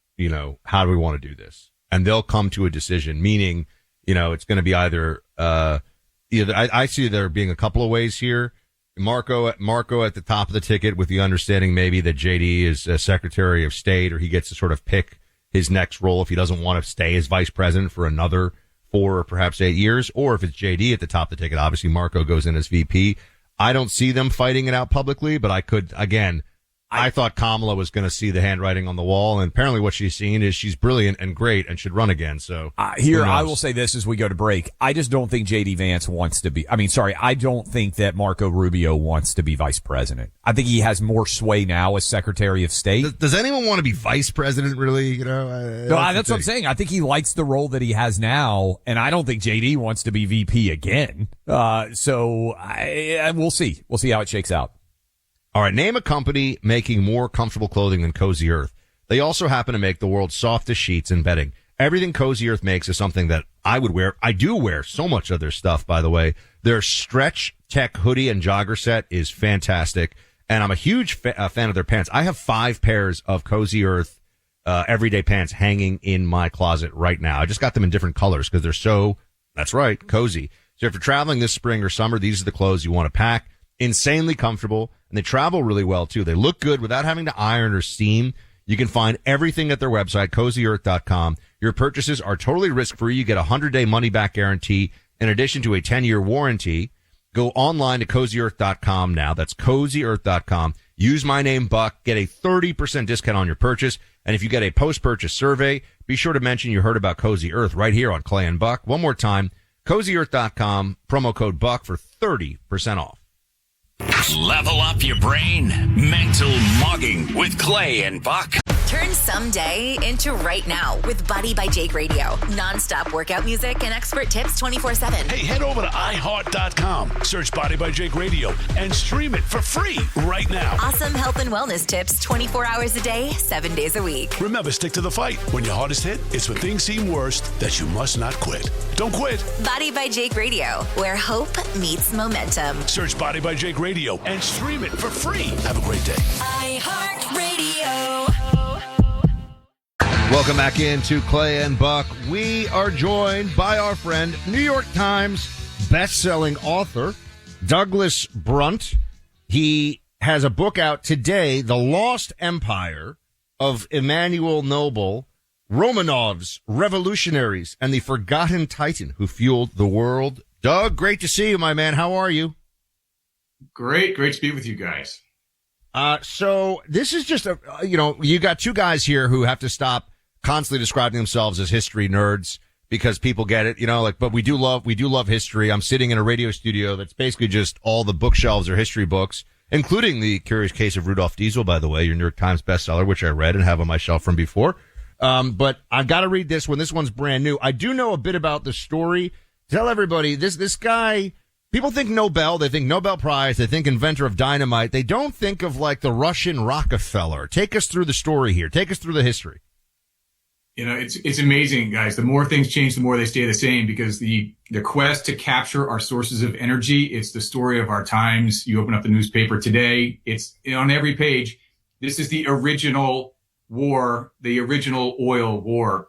how do we want to do this? And they'll come to a decision, meaning, it's going to be either I see there being a couple of ways here. Marco at the top of the ticket with the understanding maybe that JD is a Secretary of State or he gets to sort of pick his next role if he doesn't want to stay as vice president for another 4 or perhaps 8 years. Or if it's JD at the top of the ticket, obviously Marco goes in as VP. I don't see them fighting it out publicly, but I thought Kamala was going to see the handwriting on the wall, and apparently what she's seen is she's brilliant and great and should run again. So I will say this as we go to break. I just don't think J.D. Vance wants to be, I don't think that Marco Rubio wants to be vice president. I think he has more sway now as Secretary of State. Does anyone want to be vice president, really? No, that's what I'm saying. I think he likes the role that he has now, and I don't think J.D. wants to be VP again. We'll see. We'll see how it shakes out. All right, name a company making more comfortable clothing than Cozy Earth. They also happen to make the world's softest sheets and bedding. Everything Cozy Earth makes is something that I would wear. I do wear so much of their stuff, by the way. Their Stretch Tech hoodie and jogger set is fantastic, and I'm a huge fan of their pants. I have 5 pairs of Cozy Earth everyday pants hanging in my closet right now. I just got them in different colors because they're so, that's right, cozy. So if you're traveling this spring or summer, these are the clothes you want to pack. Insanely comfortable, and they travel really well, too. They look good without having to iron or steam. You can find everything at their website, CozyEarth.com. Your purchases are totally risk-free. You get a 100-day money-back guarantee in addition to a 10-year warranty. Go online to CozyEarth.com now. That's CozyEarth.com. Use my name, Buck. Get a 30% discount on your purchase. And if you get a post-purchase survey, be sure to mention you heard about Cozy Earth right here on Clay and Buck. One more time, CozyEarth.com, promo code Buck for 30% off. Level up your brain. Mental mugging with Clay and Buck. Turn someday into right now with Body by Jake Radio. Non-stop workout music and expert tips 24/7. Hey, head over to iHeart.com. Search Body by Jake Radio and stream it for free right now. Awesome health and wellness tips 24 hours a day, 7 days a week. Remember, stick to the fight. When your heart is hit, it's when things seem worst that you must not quit. Don't quit. Body by Jake Radio, where hope meets momentum. Search Body by Jake Radio and stream it for free. Have a great day. iHeartRadio. Welcome back into Clay and Buck. We are joined by our friend, New York Times best-selling author, Douglas Brunt. He has a book out today, The Lost Empire of Emmanuel Noble, Romanovs, Revolutionaries, and the Forgotten Titan Who Fueled the World. Doug, great to see you, my man. How are you? Great to be with you guys. So this is just you got 2 guys here who have to stop constantly describing themselves as history nerds because people get it, but we do love history. I'm sitting in a radio studio that's basically just all the bookshelves are history books, including The Curious Case of Rudolph Diesel, by the way, your New York Times bestseller, which I read and have on my shelf from before. But I've got to read this one. This one's brand new. I do know a bit about the story. Tell everybody this guy, people think Nobel, they think Nobel Prize, they think inventor of dynamite. They don't think of like the Russian Rockefeller. Take us through the story here. Take us through the history. It's amazing, guys. The more things change, the more they stay the same, because the quest to capture our sources of energy, it's the story of our times. You open up the newspaper today, it's on every page. This is the original war, the original oil war.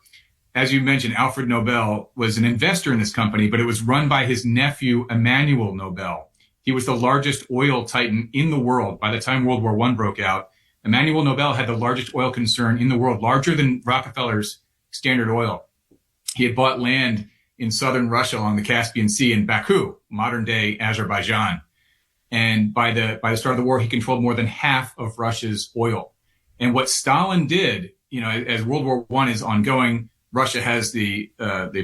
As you mentioned, Alfred Nobel was an investor in this company, but it was run by his nephew, Emmanuel Nobel. He was the largest oil titan in the world. By the time World War I broke out, Emmanuel Nobel had the largest oil concern in the world, larger than Rockefeller's Standard Oil. He had bought land in southern Russia along the Caspian Sea in Baku, modern day Azerbaijan. And by the start of the war, he controlled more than half of Russia's oil. And what Stalin did, as World War I is ongoing, Russia has the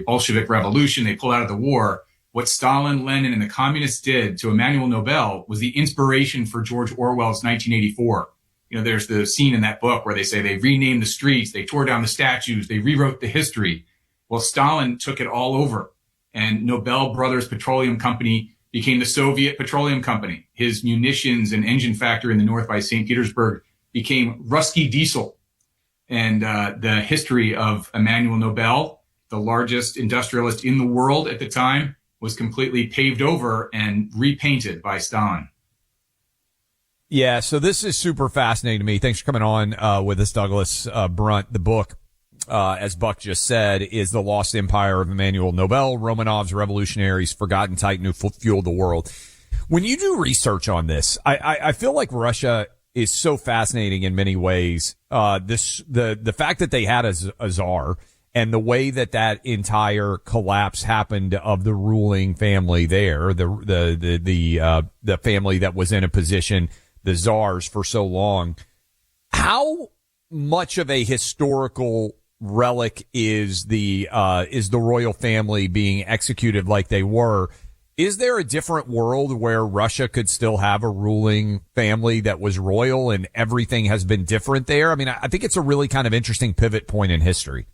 Bolshevik Revolution. They pull out of the war. What Stalin, Lenin, and the communists did to Emmanuel Nobel was the inspiration for George Orwell's 1984. There's the scene in that book where they say they renamed the streets, they tore down the statues, they rewrote the history. Well, Stalin took it all over, and Nobel Brothers Petroleum Company became the Soviet Petroleum Company. His munitions and engine factory in the north by St. Petersburg became Ruski Diesel. And the history of Emmanuel Nobel, the largest industrialist in the world at the time, was completely paved over and repainted by Stalin. Yeah, so this is super fascinating to me. Thanks for coming on with us, Douglas Brunt. The book, as Buck just said, is The Lost Empire of Emmanuel Nobel, Romanov's Revolutionaries, Forgotten Titan Who Fueled the World. When you do research on this, I feel like Russia is so fascinating in many ways. The fact that they had a czar and the way that entire collapse happened of the ruling family there, the family that was in a position, the czars, for so long. How much of a historical relic is the royal family being executed like they were? Is there a different world where Russia could still have a ruling family that was royal and everything has been different there? I mean, I think it's a really kind of interesting pivot point in history.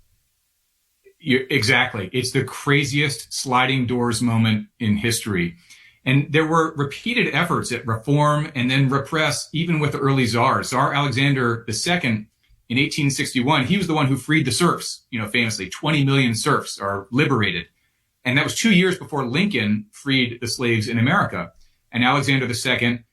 Exactly. It's the craziest sliding doors moment in history. And there were repeated efforts at reform and then repress, even with the early czars. Tsar Alexander II in 1861, he was the one who freed the serfs, famously 20 million serfs are liberated. And that was 2 years before Lincoln freed the slaves in America. And Alexander II,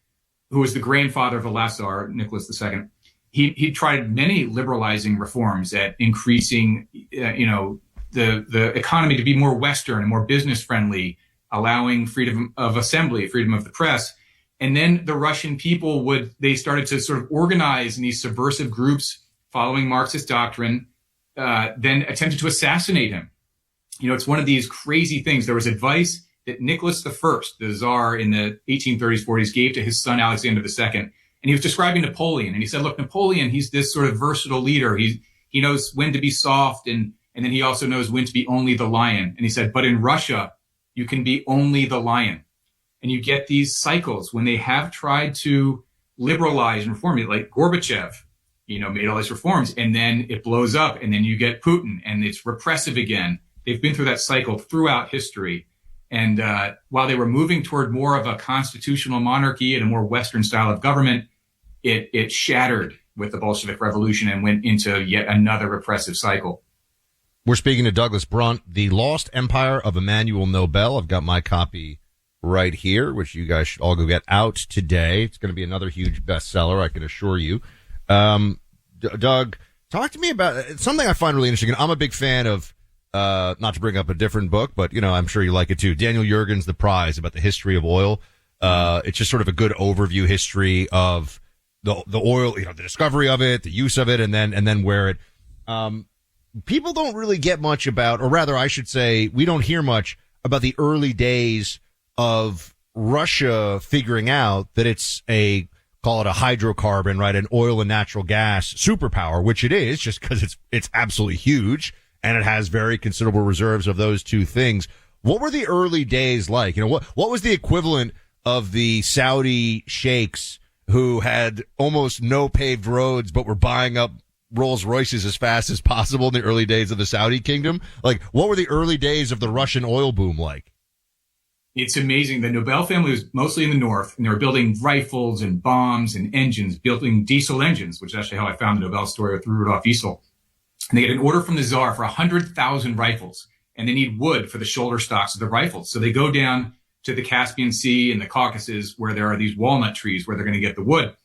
who was the grandfather of the last Tsar, Nicholas II, he tried many liberalizing reforms at increasing, the economy to be more Western and more business friendly, allowing freedom of assembly, freedom of the press. And then the Russian people they started to sort of organize in these subversive groups following Marxist doctrine, then attempted to assassinate him. It's one of these crazy things. There was advice that Nicholas I, the Tsar in the 1830s, 40s, gave to his son Alexander II. And he was describing Napoleon. And he said, look, Napoleon, he's this sort of versatile leader. He knows when to be soft, and then he also knows when to be only the lion. And he said, but in Russia, you can be only the lion. And you get these cycles when they have tried to liberalize and reform it, like Gorbachev, made all these reforms, and then it blows up, and then you get Putin, and it's repressive again. They've been through that cycle throughout history. And while they were moving toward more of a constitutional monarchy and a more Western style of government, it shattered with the Bolshevik Revolution and went into yet another repressive cycle. We're speaking to Douglas Brunt, The Lost Empire of Emmanuel Nobel. I've got my copy right here, which you guys should all go get out today. It's going to be another huge bestseller, I can assure you. Doug, talk to me about something I find really interesting. And I'm a big fan of, not to bring up a different book, but, I'm sure you like it too. Daniel Yergin's The Prize, about the history of oil. It's just sort of a good overview history of the oil, the discovery of it, the use of it, and then where it, people don't really get much about, or rather I should say, we don't hear much about the early days of Russia figuring out that it's call it a hydrocarbon, right? An oil and natural gas superpower, which it is, just because it's absolutely huge and it has very considerable reserves of those two things. What were the early days like? What was the equivalent of the Saudi sheikhs who had almost no paved roads but were buying up Rolls Royces as fast as possible in the early days of the Saudi kingdom? Like, what were the early days of the Russian oil boom like? It's amazing. The Nobel family was mostly in the north, and they were building rifles and bombs and engines, building diesel engines, which is actually how I found the Nobel story through Rudolf Diesel. And they get an order from the Tsar for 100,000 rifles, and they need wood for the shoulder stocks of the rifles. So they go down to the Caspian Sea and the Caucasus where there are these walnut trees where they're going to get the wood.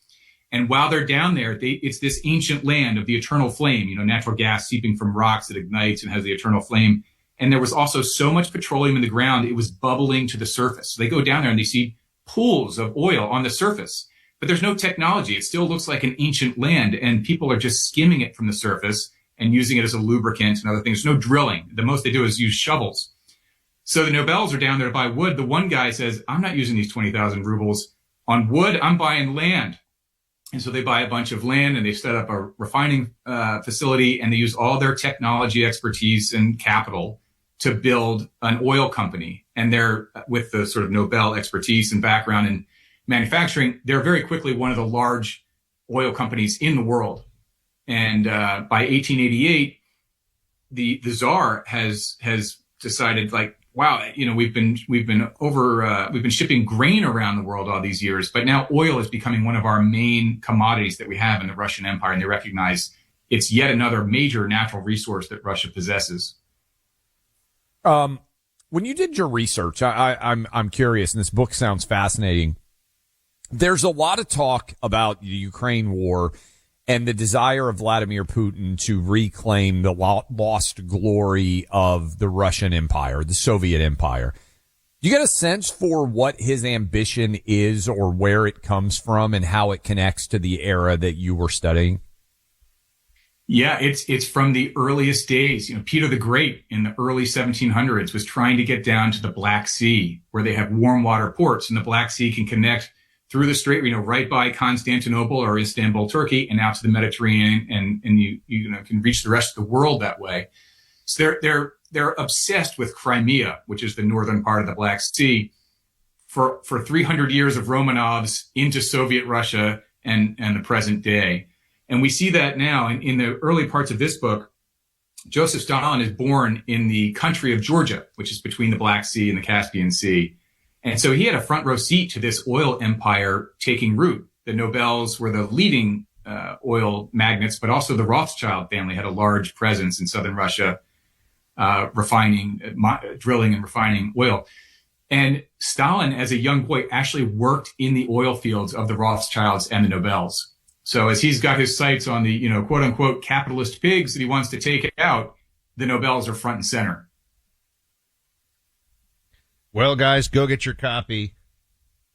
And while they're down there, it's this ancient land of the eternal flame, natural gas seeping from rocks that ignites and has the eternal flame. And there was also so much petroleum in the ground, it was bubbling to the surface. So they go down there and they see pools of oil on the surface, but there's no technology. It still looks like an ancient land, and people are just skimming it from the surface and using it as a lubricant and other things. There's no drilling. The most they do is use shovels. So the Nobels are down there to buy wood. The one guy says, I'm not using these 20,000 rubles on wood. I'm buying land. And so they buy a bunch of land and they set up a refining facility, and they use all their technology expertise and capital to build an oil company. And they're, with the sort of Nobel expertise and background in manufacturing, they're very quickly one of the large oil companies in the world. And by 1888, the Tsar has decided, like, wow, we've been shipping grain around the world all these years, but now oil is becoming one of our main commodities that we have in the Russian Empire, and they recognize it's yet another major natural resource that Russia possesses. When you did your research, I'm curious, and this book sounds fascinating. There's a lot of talk about the Ukraine war and the desire of Vladimir Putin to reclaim the lost glory of the Russian Empire, the Soviet Empire. Do you get a sense for what his ambition is, or where it comes from, and how it connects to the era that you were studying? Yeah, it's from the earliest days. Peter the Great in the early 1700s was trying to get down to the Black Sea, where they have warm water ports, and the Black Sea can connect through the strait, right by Constantinople or Istanbul, Turkey, and out to the Mediterranean, and you can reach the rest of the world that way. So they're obsessed with Crimea, which is the northern part of the Black Sea, for 300 years of Romanovs into Soviet Russia and the present day. And we see that now in the early parts of this book. Joseph Stalin is born in the country of Georgia, which is between the Black Sea and the Caspian Sea. And so he had a front row seat to this oil empire taking root. The Nobels were the leading oil magnates, but also the Rothschild family had a large presence in southern Russia, drilling and refining oil. And Stalin, as a young boy, actually worked in the oil fields of the Rothschilds and the Nobels. So as he's got his sights on the, quote unquote, capitalist pigs that he wants to take out, the Nobels are front and center. Well, guys, go get your copy.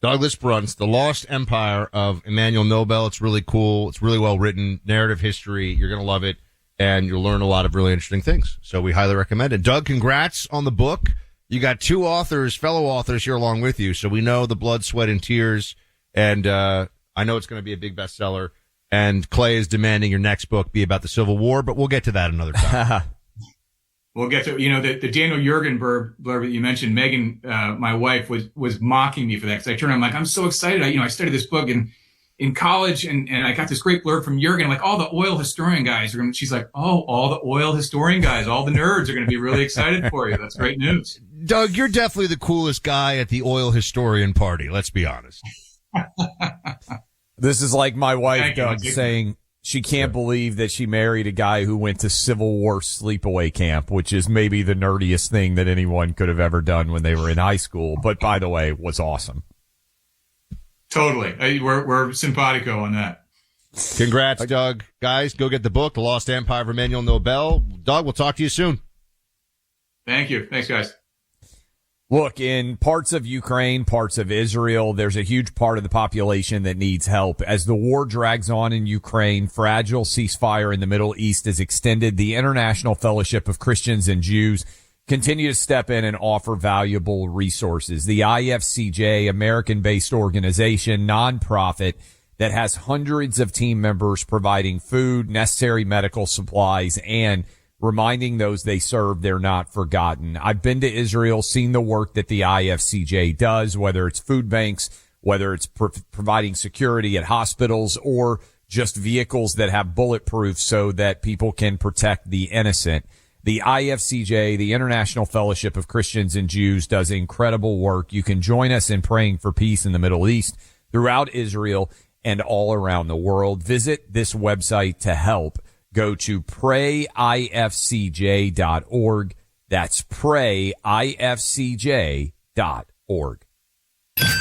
Douglas Brunt's The Lost Empire of Emmanuel Nobel. It's really cool. It's really well written. Narrative history. You're going to love it, and you'll learn a lot of really interesting things. So we highly recommend it. Doug, congrats on the book. You got two fellow authors here along with you, so we know the blood, sweat, and tears, and I know it's going to be a big bestseller. And Clay is demanding your next book be about the Civil War, but we'll get to that another time. We'll get to, the Daniel Jurgen blurb that you mentioned. Megan, my wife, was mocking me for that, because I turned on, I'm like, I'm so excited. I studied this book in college, and I got this great blurb from Jurgen. I'm like, all the oil historian guys are going to, she's like, oh, all the oil historian guys, all the nerds are going to be really excited for you. That's great news. Doug, you're definitely the coolest guy at the oil historian party. Let's be honest. This is like my wife, Doug, saying she can't believe that she married a guy who went to Civil War sleepaway camp, which is maybe the nerdiest thing that anyone could have ever done when they were in high school. But by the way, was awesome. Totally. We're simpatico on that. Congrats, Doug. Guys, go get the book, The Lost Empire of Emmanuel Nobel. Doug, we'll talk to you soon. Thank you. Thanks, guys. Look, in parts of Ukraine, parts of Israel, there's a huge part of the population that needs help. As the war drags on in Ukraine, fragile ceasefire in the Middle East is extended. The International Fellowship of Christians and Jews continue to step in and offer valuable resources. The IFCJ, American-based organization, nonprofit that has hundreds of team members providing food, necessary medical supplies, and reminding those they serve they're not forgotten. I've been to Israel, seen the work that the IFCJ does, whether it's food banks, whether it's providing security at hospitals, or just vehicles that have bulletproof so that people can protect the innocent. The IFCJ, the International Fellowship of Christians and Jews, does incredible work. You can join us in praying for peace in the Middle East, throughout Israel, and all around the world. Visit this website to help. go to prayifcj.org. That's prayifcj.org.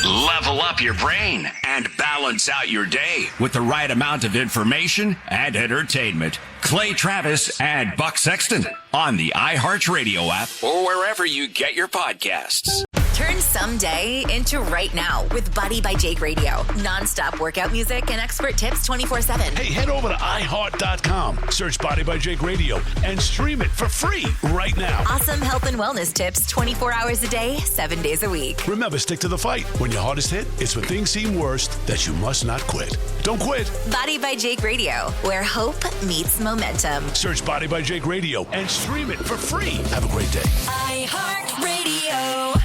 Level up your brain and balance out your day with the right amount of information and entertainment. Clay Travis and Buck Sexton on the iHeartRadio app or wherever you get your podcasts. Turn someday into right now with Body by Jake Radio. Non-stop workout music and expert tips 24/7. Hey, head over to iHeart.com, search Body by Jake Radio, and stream it for free right now. Awesome health and wellness tips 24 hours a day, 7 days a week. Remember, stick to the fight. When your heart is hit, it's when things seem worst that you must not quit. Don't quit. Body by Jake Radio, where hope meets momentum. Search Body by Jake Radio and stream it for free. Have a great day. iHeartRadio.